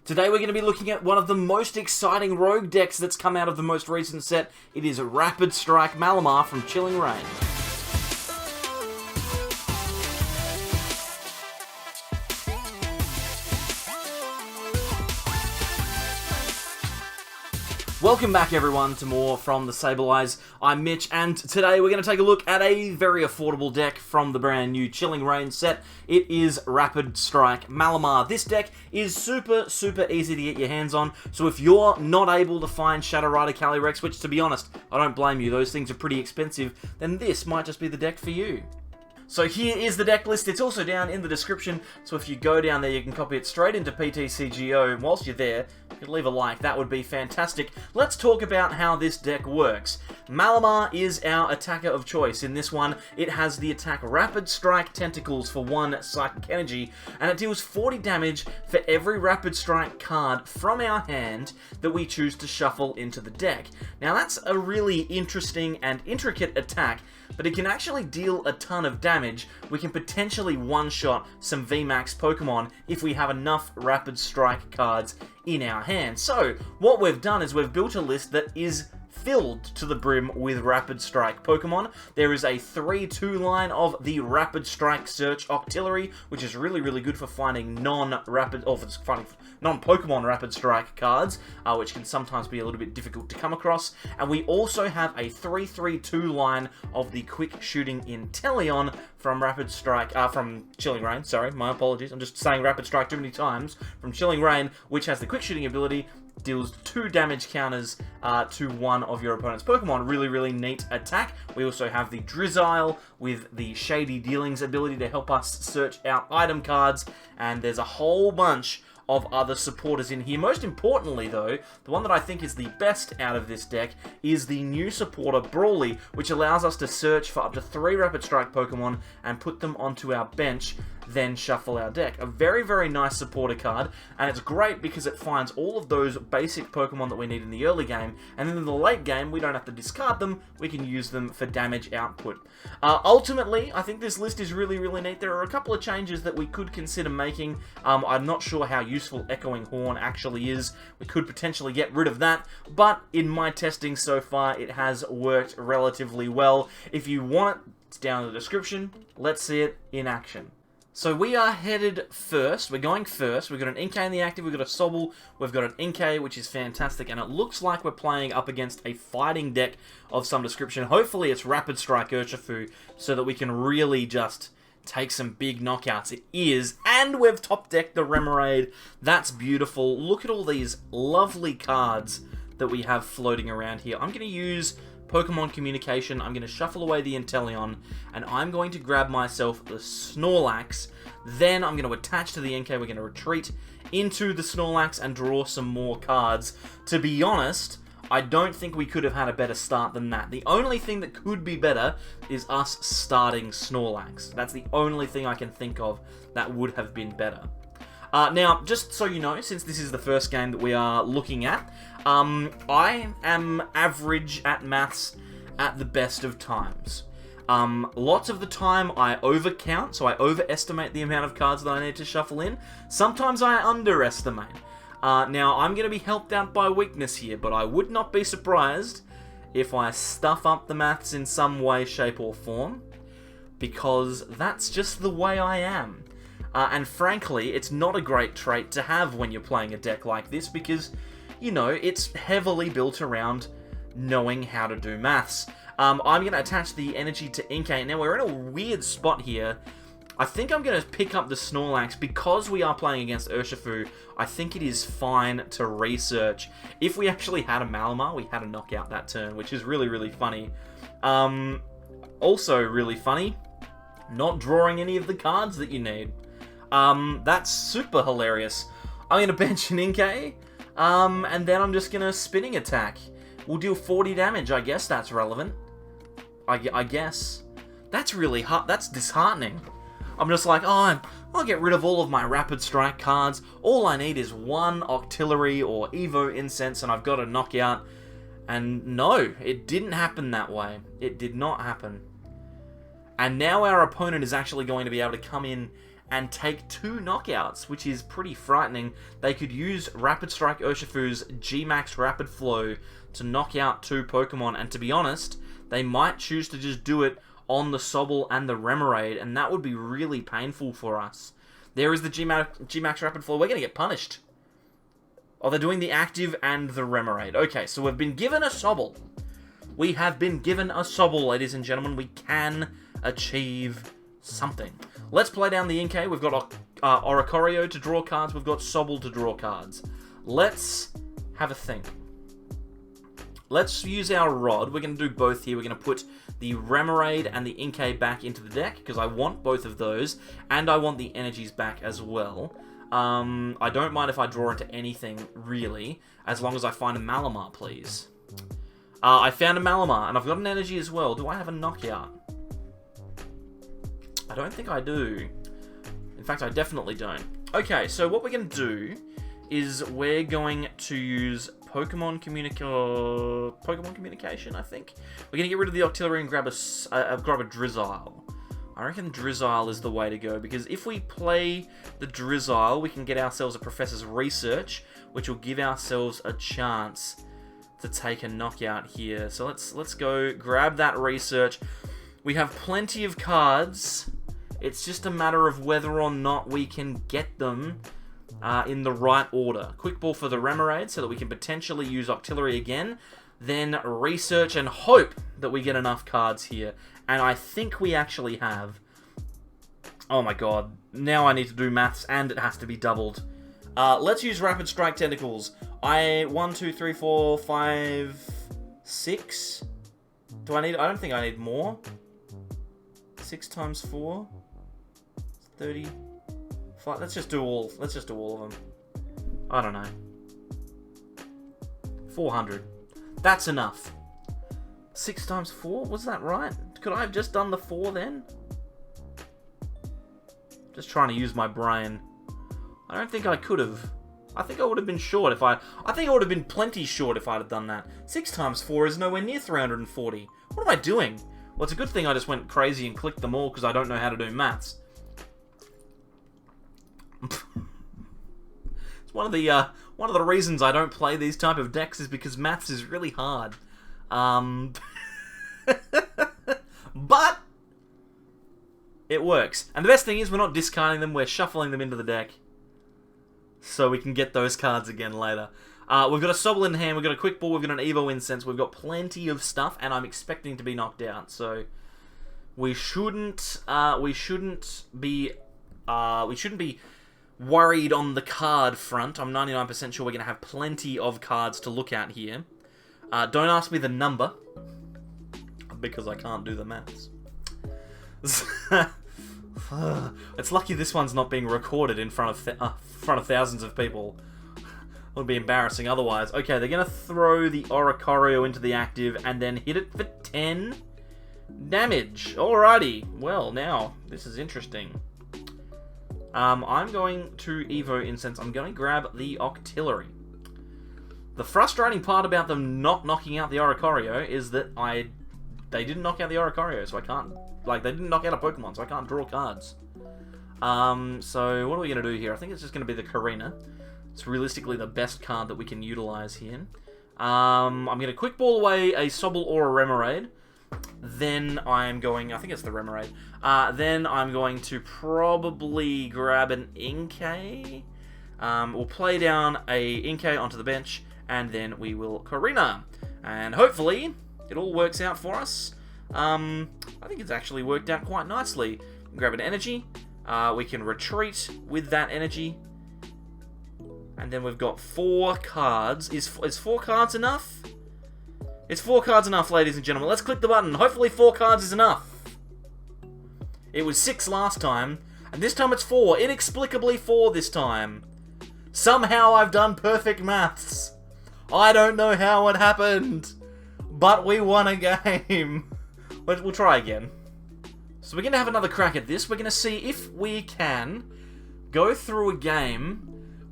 Today we're going to be looking at one of the most exciting rogue decks that's come out of the most recent set. It is Rapid Strike Malamar from Chilling Reign. Welcome back everyone to more from the Sableyes. I'm Mitch, and today we're going to take a look at a very affordable deck from the brand new Chilling Reign set. It is Rapid Strike Malamar. This deck is super easy to get your hands on, so if you're not able to find Shadow Rider Calyrex, which to be honest, I don't blame you, those things are pretty expensive, then this might just be the deck for you. So here is the deck list. It's also down in the description, so if you go down there you can copy it straight into PTCGO, and whilst you're there, you could leave a like, that would be fantastic. Let's talk about how this deck works. Malamar is our attacker of choice. In this one, it has the attack Rapid Strike Tentacles for 1 Psychic Energy, and it deals 40 damage for every Rapid Strike card from our hand that we choose to shuffle into the deck. Now that's a really interesting and intricate attack, but it can actually deal a ton of damage. We can potentially one-shot some VMAX Pokemon if we have enough Rapid Strike cards in our hand. So, what we've done is we've built a list that is filled to the brim with Rapid Strike Pokemon. There is a 3-2 line of the Rapid Strike Search Octillery, which is really good for finding non-Pokemon Rapid Strike cards, which can sometimes be a little bit difficult to come across. And we also have a 3-3-2 line of the Quick Shooting Inteleon from Rapid Strike, from Chilling Reign, sorry, my apologies, I'm just saying Rapid Strike too many times, from Chilling Reign, which has the Quick Shooting ability, deals 2 damage counters to one of your opponent's Pokemon. Really neat attack. We also have the Drizzile with the Shady Dealings ability to help us search out item cards, and there's a whole bunch of other supporters in here. Most importantly though, the one that I think is the best out of this deck is the new supporter Brawly, which allows us to search for up to 3 Rapid Strike Pokemon and put them onto our bench, then shuffle our deck. A very nice supporter card, and it's great because it finds all of those basic Pokemon that we need in the early game, and then in the late game we don't have to discard them, we can use them for damage output. Ultimately, I think this list is really neat. There are a couple of changes that we could consider making. I'm not sure how useful Echoing Horn actually is. We could potentially get rid of that, but in my testing so far, it has worked relatively well. If you want it, it's down in the description. Let's see it in action. So we are headed first, we're going first, we've got an Inkay in the active, we've got a Sobble, we've got an Inkay, which is fantastic, and it looks like we're playing up against a fighting deck of some description. Hopefully it's Rapid Strike Urshifu, so that we can really just take some big knockouts. It is, and we've top decked the Remoraid. That's beautiful. Look at all these lovely cards that we have floating around here. I'm going to use Pokemon Communication, I'm going to shuffle away the Inteleon, and I'm going to grab myself the Snorlax. Then I'm going to attach to the Inkay, we're going to retreat into the Snorlax and draw some more cards. To be honest, I don't think we could have had a better start than that. The only thing that could be better is us starting Snorlax. That's the only thing I can think of that would have been better. Now, just so you know, since this is the first game that we are looking at, I am average at maths at the best of times. Lots of the time I overcount, so I overestimate the amount of cards that I need to shuffle in. Sometimes I underestimate. Now, I'm going to be helped out by weakness here, but I would not be surprised if I stuff up the maths in some way, shape, or form, because that's just the way I am. And frankly, it's not a great trait to have when you're playing a deck like this because, you know, it's heavily built around knowing how to do maths. I'm going to attach the energy to Inkay. Now, we're in a weird spot here. I think I'm going to pick up the Snorlax because we are playing against Urshifu. I think it is fine to research. If we actually had a Malamar, we had a knockout that turn, which is really funny. Also really funny, not drawing any of the cards that you need. That's super hilarious. I'm going to bench an Inkay, and then I'm just going to spinning attack. We'll deal 40 damage, I guess that's relevant. I guess. That's really that's disheartening. I'm just like, oh, I'll get rid of all of my Rapid Strike cards. All I need is one Octillery or Evo Incense, and I've got a knockout. And no, it didn't happen that way. It did not happen. And now our opponent is actually going to be able to come in and take 2 knockouts, which is pretty frightening. They could use Rapid Strike Urshifu's G-Max Rapid Flow to knock out 2 Pokemon, and to be honest, they might choose to just do it on the Sobble and the Remoraid, and that would be really painful for us. There is the G-Max Rapid Flow. We're going to get punished. Oh, they're doing the active and the Remoraid. Okay, so we've been given a Sobble. We have been given a Sobble, ladies and gentlemen. We can achieve something. Let's play down the Inkay. We've got Oricorio to draw cards. We've got Sobble to draw cards. Let's have a think. Let's use our Rod. We're going to do both here. We're going to put the Remoraid and the Inkay back into the deck, because I want both of those, and I want the energies back as well. I don't mind if I draw into anything, really, as long as I find a Malamar, please. I found a Malamar, and I've got an energy as well. Do I have a knockout? I don't think I do. In fact, I definitely don't. Okay, so what we're going to do is we're going to use Pokemon Communication, I think. We're going to get rid of the Octillery and grab a Drizzile. I reckon Drizzile is the way to go, because if we play the Drizzile, we can get ourselves a Professor's Research, which will give ourselves a chance to take a knockout here. So let's go grab that Research. We have plenty of cards. It's just a matter of whether or not we can get them in the right order. Quick Ball for the Remoraid so that we can potentially use Octillery again. Then Research and hope that we get enough cards here. And I think we actually have. Oh my god. Now I need to do maths and it has to be doubled. Let's use Rapid Strike Tentacles. 1, 2, 3, 4, 5, 6. I don't think I need more. 6 times 4. 30. Let's just do all of them. I don't know. 400. That's enough. 6 times 4? Was that right? Could I have just done the 4 then? Just trying to use my brain. I don't think I could have. I think I would have been short if I think I would have been plenty short if I'd have done that. 6 times 4 is nowhere near 340. What am I doing? Well, it's a good thing I just went crazy and clicked them all because I don't know how to do maths. It's one of the reasons I don't play these type of decks is because maths is really hard. But it works. And the best thing is we're not discarding them, we're shuffling them into the deck. So we can get those cards again later. We've got a Sobble in hand, we've got a Quick Ball, we've got an Evo Incense, we've got plenty of stuff, and I'm expecting to be knocked out. So we shouldn't be worried on the card front. I'm 99% sure we're going to have plenty of cards to look at here. Don't ask me the number, because I can't do the maths. It's lucky this one's not being recorded in front of thousands of people. It would be embarrassing otherwise. Okay, they're going to throw the Oricorio into the active and then hit it for 10 damage. Alrighty. Well, now, this is interesting. I'm going to Evo Incense. I'm going to grab the Octillery. The frustrating part about them not knocking out the Oricorio is that they didn't knock out the Oricorio, so I can't... Like, they didn't knock out a Pokemon, so I can't draw cards. So what are we going to do here? I think it's just going to be the Karina. It's realistically the best card that we can utilize here. I'm going to Quick Ball away a Sobble or a Remoraid. Then I'm going... I think it's the Remoraid. Then I'm going to probably grab an Inkay. We'll play down a Inkay onto the bench, and then we will Karina. And hopefully it all works out for us. I think it's actually worked out quite nicely. Grab an energy. We can retreat with that energy. And then we've got 4 cards. Is 4 cards enough? It's 4 cards enough, ladies and gentlemen. Let's click the button. Hopefully 4 cards is enough. It was 6 last time, and this time it's 4. Inexplicably 4 this time. Somehow I've done perfect maths. I don't know how it happened, but we won a game. But we'll try again. So we're going to have another crack at this. We're going to see if we can go through a game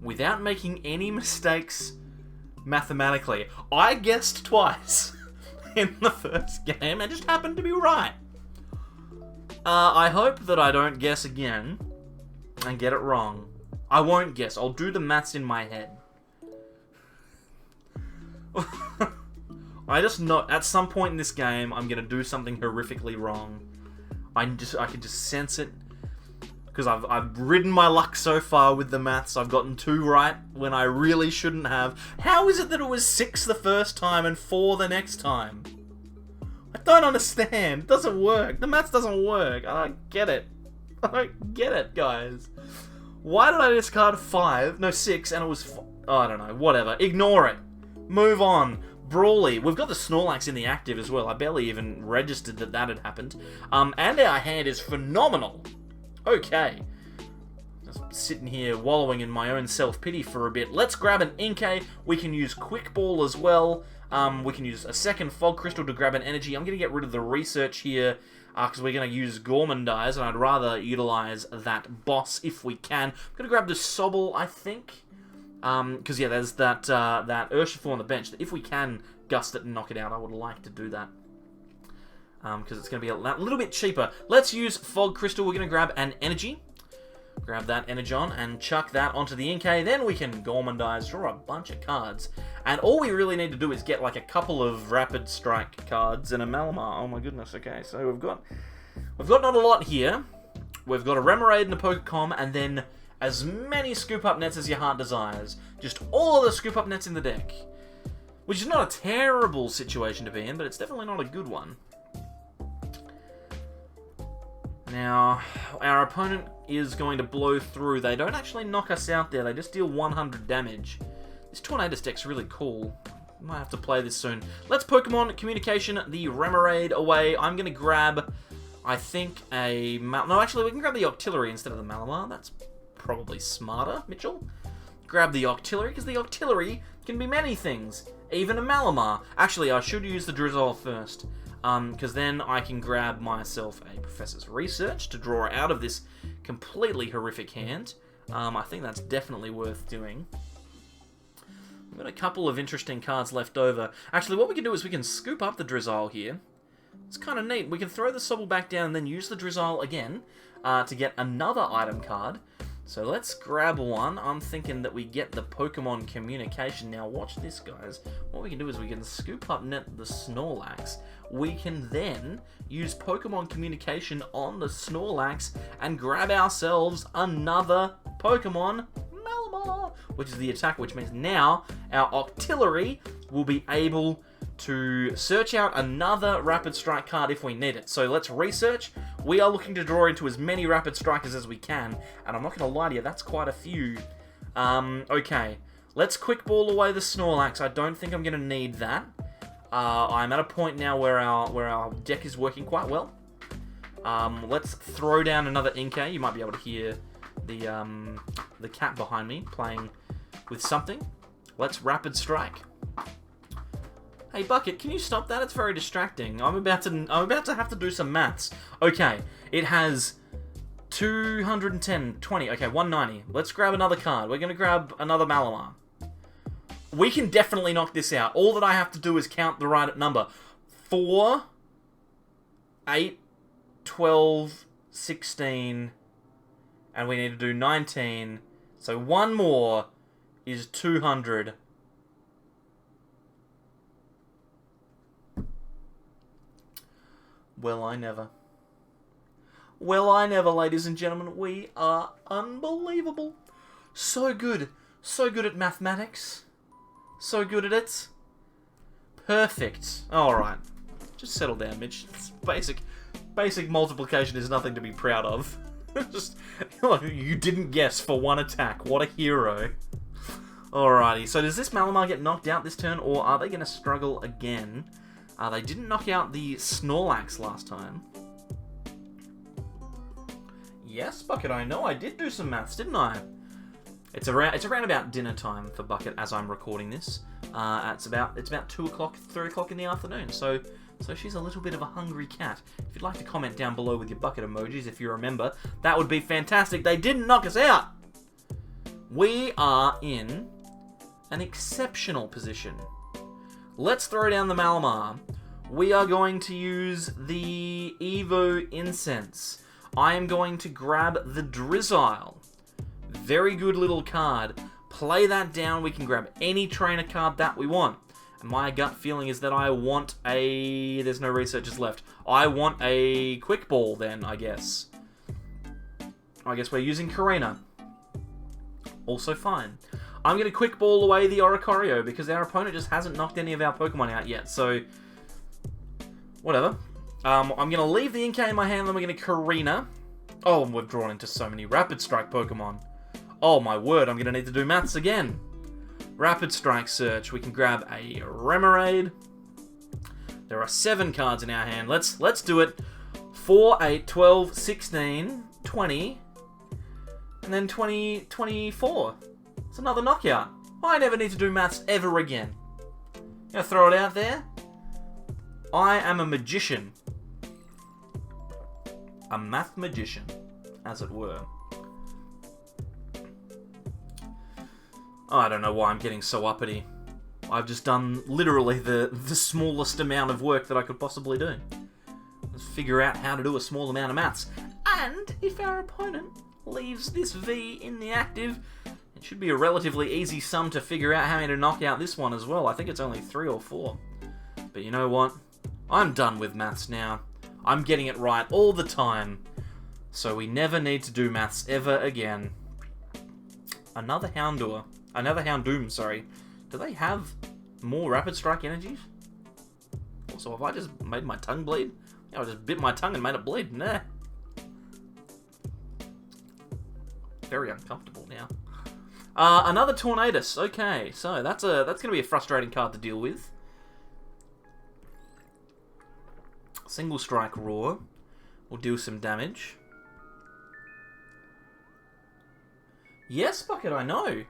without making any mistakes mathematically. I guessed twice in the first game and just happened to be right. I hope that I don't guess again. and get it wrong. I won't guess. I'll do the maths in my head. I just know at some point in this game I'm gonna do something horrifically wrong. I can just sense it. Because I've ridden my luck so far with the maths. I've gotten 2 right when I really shouldn't have. How is it that it was 6 the first time and 4 the next time? I don't understand. It doesn't work. The maths doesn't work. I don't get it. I don't get it, guys. Why did I discard 5? No, 6, and it was... Oh, I don't know. Whatever. Ignore it. Move on. Brawly. We've got the Snorlax in the active as well. I barely even registered that that had happened. And our hand is phenomenal. Okay. Just sitting here wallowing in my own self-pity for a bit. Let's grab an Inkay. We can use Quick Ball as well. We can use a second Fog Crystal to grab an energy. I'm going to get rid of the research here because we're going to use Gourmandize, and I'd rather utilize that boss if we can. I'm going to grab the Sobble, I think. Because, yeah, there's that Urshifu on the bench. If we can gust it and knock it out, I would like to do that. Because it's going to be a little bit cheaper. Let's use Fog Crystal. We're going to grab an energy. Grab that Energon and chuck that onto the Inkay. Then we can Gourmandize, draw a bunch of cards. And all we really need to do is get like a couple of Rapid Strike cards and a Malamar. Oh my goodness, okay. So we've got not a lot here. We've got a Remoraid and a Pokémon, and then as many Scoop Up Nets as your heart desires. Just all of the Scoop Up Nets in the deck. Which is not a terrible situation to be in, but it's definitely not a good one. Now, our opponent is going to blow through. They don't actually knock us out there. They just deal 100 damage. This Tornadus deck's really cool. Might have to play this soon. Let's Pokemon Communication the Remoraid away. I'm going to grab, I think, no, actually, we can grab the Octillery instead of the Malamar. That's probably smarter, Mitchell. Grab the Octillery, because the Octillery can be many things. Even a Malamar. Actually, I should use the Drizzile first. Because then I can grab myself a Professor's Research to draw out of this completely horrific hand. I think that's definitely worth doing. We've got a couple of interesting cards left over. Actually, what we can do is we can scoop up the Drizzile here. It's kind of neat. We can throw the Sobble back down and then use the Drizzile again to get another item card. So let's grab one. I'm thinking that we get the Pokemon Communication. Now watch this, guys. What we can do is we can scoop up net the Snorlax. We can then use Pokemon Communication on the Snorlax and grab ourselves another Pokemon, Malamar, which is the attack, which means now our Octillery will be able to search out another Rapid Strike card if we need it. So let's research. We are looking to draw into as many Rapid Strikers as we can, and I'm not going to lie to you, that's quite a few. Okay, let's Quick Ball away the Snorlax. I don't think I'm going to need that. I'm at a point now where our deck is working quite well. Let's throw down another Inkay. You might be able to hear the cat behind me playing with something. Let's Rapid Strike. Hey Bucket, can you stop that? It's very distracting. I'm about to have to do some maths. Okay, it has 210, 20. Okay, 190. Let's grab another card. We're gonna grab another Malamar. We can definitely knock this out. All that I have to do is count the right number. 4, 8, 12, 16, and we need to do 19. So one more is 200. Well, I never. Well, I never, ladies and gentlemen. We are unbelievable. So good. So good at mathematics. So good at it. Perfect. Alright. Just settle down, Mitch. It's basic multiplication is nothing to be proud of. Just, look, you didn't guess for one attack. What a hero. Alrighty. So does this Malamar get knocked out this turn, or are they going to struggle again? They didn't knock out the Snorlax last time. Yes, Bucket, I know. I did do some maths, didn't I? It's around about dinner time for Bucket as I'm recording this. It's about 2 o'clock, 3 o'clock in the afternoon. So she's a little bit of a hungry cat. If you'd like to comment down below with your Bucket emojis, if you remember, that would be fantastic. They didn't knock us out. We are in an exceptional position. Let's throw down the Malamar. We are going to use the Evo Incense. I am going to grab the Drizzile. very good little card. Play that down. We can grab any trainer card that we want. And my gut feeling is that I want a... There's no researchers left. I want a Quick Ball then, I guess. I guess we're using Karina. Also fine. I'm going to Quick Ball away the Oricorio because our opponent just hasn't knocked any of our Pokemon out yet. So, whatever. I'm going to leave the Inkay in my hand, then we're going to Karina. Oh, and we've drawn into so many Rapid Strike Pokemon. Oh my word, I'm going to need to do maths again. Rapid Strike search. We can grab a Remoraid. There are 7 cards in our hand. Let's do it. 4, 8, 12, 16, 20, and then 20, 24. It's another knockout. I never need to do maths ever again. Gonna throw it out there. I am a magician. A math magician, as it were. I don't know why I'm getting so uppity. I've just done literally the smallest amount of work that I could possibly do. Let's figure out how to do a small amount of maths. And if our opponent leaves this V in the active, it should be a relatively easy sum to figure out how to knock out this one as well. I think it's only 3 or 4. But you know what? I'm done with maths now. I'm getting it right all the time. So we never need to do maths ever again. Another Houndoom, sorry. Do they have more Rapid Strike energies? Also, have I just made my tongue bleed? Yeah, I just bit my tongue and made it bleed. Nah. Very uncomfortable now. Another Tornadus. Okay, so that's going to be a frustrating card to deal with. Single Strike Roar will do some damage. Yes, Bucket, I know.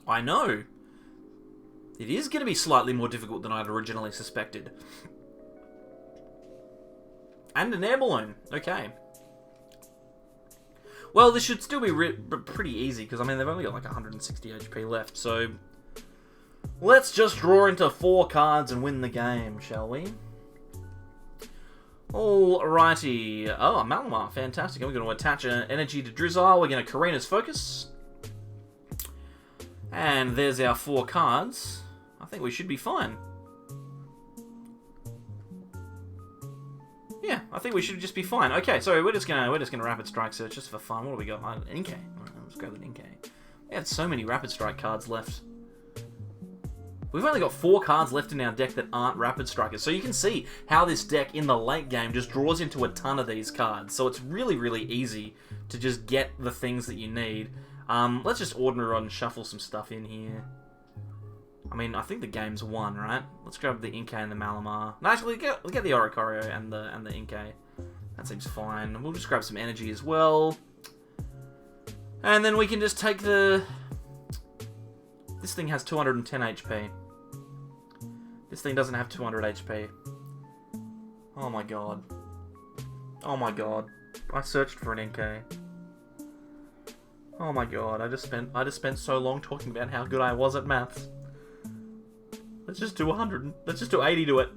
I know. It is going to be slightly more difficult than I'd originally suspected. And an air balloon. Okay. Well, this should still be pretty easy, because, I mean, they've only got like 160 HP left, so... Let's just draw into 4 cards and win the game, shall we? Alrighty. Oh, a Malamar. Fantastic. We're going to attach an energy to Drizzile. We're going to Karina's Focus. And there's our 4 cards. I think we should be fine. Yeah, I think we should just be fine. Okay, so we're just gonna Rapid Strike search just for fun. What do we got? Inkay. Alright, let's grab an Inkay. We had so many Rapid Strike cards left. We've only got 4 cards left in our deck that aren't Rapid Strikers. So you can see how this deck in the late game just draws into a ton of these cards. So it's really, really easy to just get the things that you need. Let's just order and shuffle some stuff in here. I mean, I think the game's won, right? Let's grab the Inkay and the Malamar. No, actually, we'll get the Oricorio and the Inkay. That seems fine. We'll just grab some energy as well. And then we can just take the... This thing has 210 HP. This thing doesn't have 200 HP. Oh my god. Oh my god. I searched for an Inkay. Oh my god, I just spent so long talking about how good I was at maths. Let's just do 100. Let's just do 80 to it.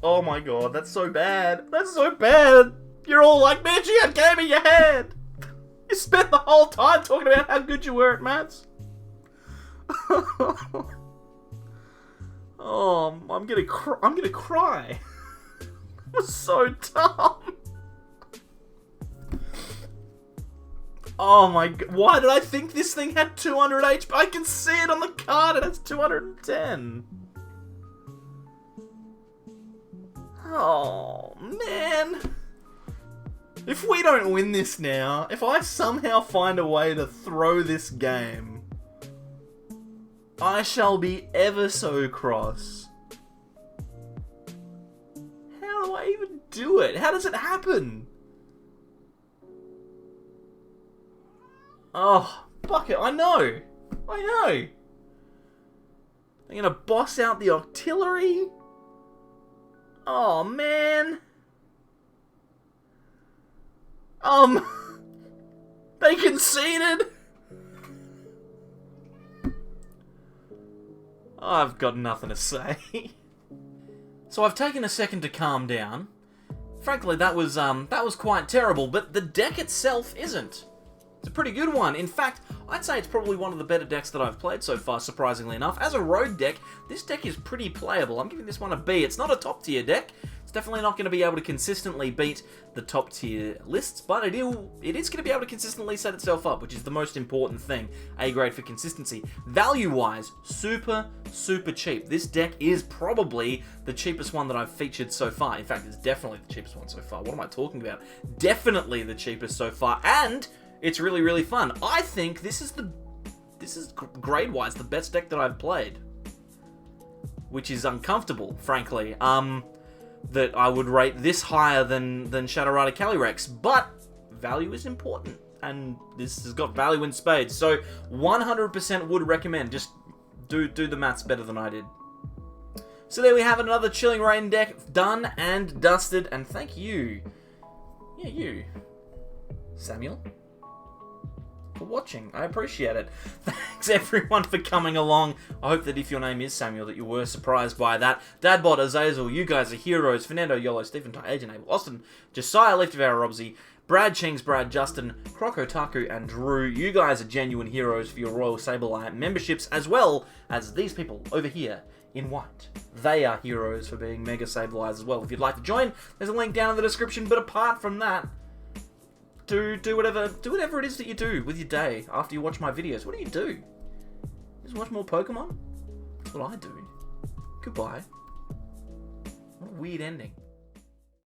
Oh my god, that's so bad. That's so bad. You're all like, man, you had game in your head. You spent the whole time talking about how good you were at maths. Oh, I'm gonna cry. It was so dumb. Oh my god, why did I think this thing had 200 HP? I can see it on the card, it has 210. Oh, man. If we don't win this now, if I somehow find a way to throw this game, I shall be ever so cross. How do I even do it? How does it happen? Oh, Bucket, I know. I'm gonna boss out the Octillery. Oh, man. They conceded. I've got nothing to say. So I've taken a second to calm down. Frankly, that was quite terrible, but the deck itself isn't. It's a pretty good one. In fact, I'd say it's probably one of the better decks that I've played so far, surprisingly enough. As a road deck, this deck is pretty playable. I'm giving this one a B. It's not a top tier deck. It's definitely not going to be able to consistently beat the top tier lists, but it is going to be able to consistently set itself up, which is the most important thing. A grade for consistency. Value-wise, super, super cheap. This deck is probably the cheapest one that I've featured so far. In fact, it's definitely the cheapest one so far. What am I talking about? Definitely the cheapest so far, and it's really, really fun. I think this is grade-wise the best deck that I've played, which is uncomfortable, frankly. That I would rate this higher than Shadow Rider Calyrex, but value is important, and this has got value in spades. So 100% would recommend. Just do the maths better than I did. So there we have another Chilling Reign deck done and dusted, and thank you, yeah, you, Samuel, for watching. I appreciate it. Thanks everyone for coming along. I hope that if your name is Samuel that you were surprised by that. Dadbot, Azazel, you guys are heroes. Fernando, Yolo, Stephen, Ty, Agent Abel, Austin, Josiah, Left of Our Robsy, Brad Chings, Brad, Justin, Crocotaku, and Drew. You guys are genuine heroes for your Royal Sableye memberships, as well as these people over here in white. They are heroes for being Mega Sableyes as well. If you'd like to join, there's a link down in the description. But apart from that, do whatever it is that you do with your day after you watch my videos. What do you do? Just watch more Pokemon? That's what I do. Goodbye. What a weird ending.